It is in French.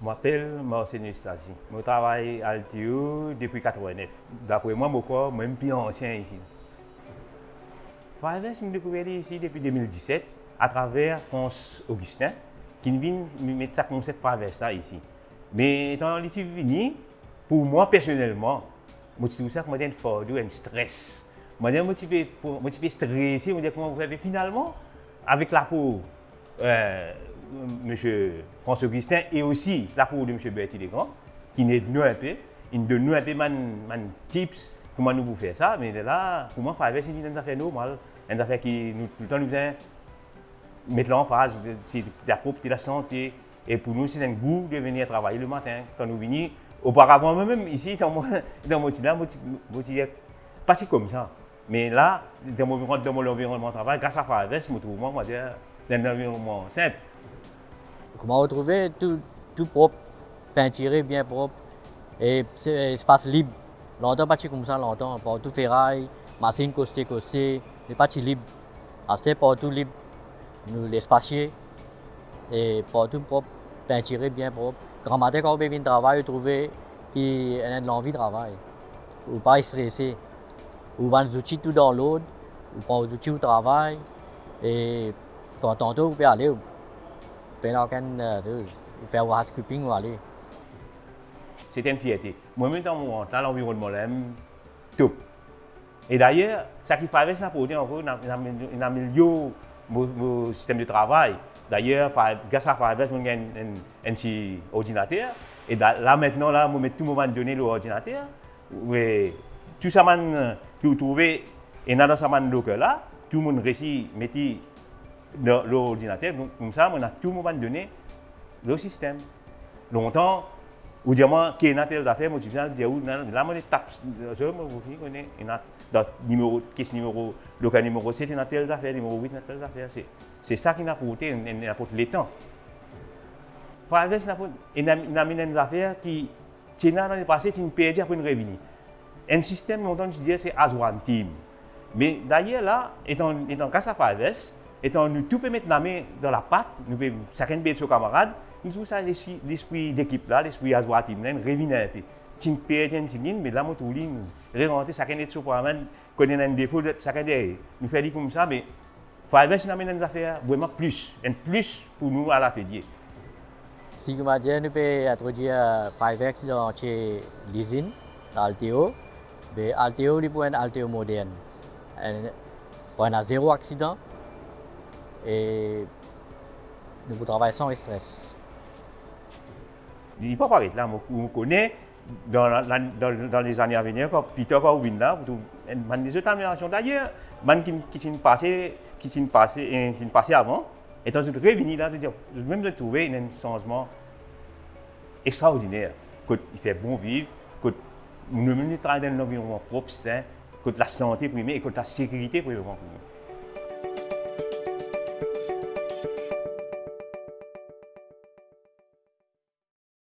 Je m'appelle Marcel Stasi. Je travaille à Altio depuis 1989. D'après moi, je suis même plus ancien ici. Fiverr, je me découvert ici depuis 2017 à travers France Augustin, qui vient mettre ce concept Fiverr ça ici. Mais étant ici venu, pour moi personnellement, je trouve ça que j'ai un stress. Je suis motivé, stressé, finalement, avec l'apport M. François Augustin et aussi l'apport de M. Bertie Legrand, qui nous donne un peu, il donne nous un peu de tips comment nous pouvons faire ça. Mais là, pour moi, Fiverr, c'est une affaire normale, une affaire qui nous, tout le temps nous vient mettre en phase, c'est la propreté, la santé. Et pour nous, c'est un goût de venir travailler le matin quand nous venons. Auparavant, même ici, dans mon petit pas si comme ça. Mais là, dans mon environnement de travail, grâce à Fiverr, je me trouve dans un environnement simple. Comment retrouver tout propre, peinturé, bien propre, et espace libre. Longtemps, pas comme ça, longtemps. Partout ferraille, machine costée, les parties libres. Assez partout libre, nous l'espacier, et partout propre, peinturé, bien propre. Grand matin, quand on vient de travail, trouver qui a l'envie de travailler, ou pas stressé. Ou vendre des outils tout dans l'autre, ou prendre des outils au travail, et quand tantôt, vous pouvez aller, vous pouvez faire un housekeeping ou aller. C'était une fierté. Moi-même, dans l'environnement, top. Et d'ailleurs, ce qui fait ça pour dire encore, on améliore mon système de travail. D'ailleurs, grâce à Fiverr, on a un petit ordinateur. Et là, maintenant, là, on met tout le moment donné l'ordinateur. Tout ça que vous trouvez, et dans ce local là, tout le monde réussit à mettre l'ordinateur. Comme ça, on a tout le moment donné le système. Longtemps, ou dire moi, qui est dans telle affaire, moi je dis là, on tape, dans numéro, qu'est-ce numéro, local numéro 7 dans telle affaire, numéro 8 dans telle affaire. C'est ça qui n'a apporté les temps. Fiverr, il a mis des affaires qui, dans le passé, tu perdu après une revenu. Un système, longtemps, je disais, c'est as one team. Mais d'ailleurs, là, étant grâce à Fiverr, nous tout peut mettre la main dans la pâte, nous pouvons chacun de ses camarades, nous tout ça, l'esprit d'équipe là, l'esprit as one team, nous revenons un peu. Tu perds un team, mais là, nous réinventer chacun de ses camarades, connaître un défaut, chacun de nous faire comme ça, mais Fiverr, c'est une affaire vraiment plus, un plus pour nous à l'atelier. Si vous m'avez dit, nous pouvons introduire Fiverr dans l'usine, dans Alteo. Mais Alteo, c'est un Alteo moderne. On a zéro accident et nous travaillons sans stress. Il n'est pas pareil. Là, on connaît dans les années à venir, quand Peter va venir là, des autres améliorations. D'ailleurs, qui sont passés avant, et dans une revenue là, même de trouver un changement extraordinaire. Il fait bon vivre, nous travaillons dans un environnement propre, sain, la santé première et la sécurité première.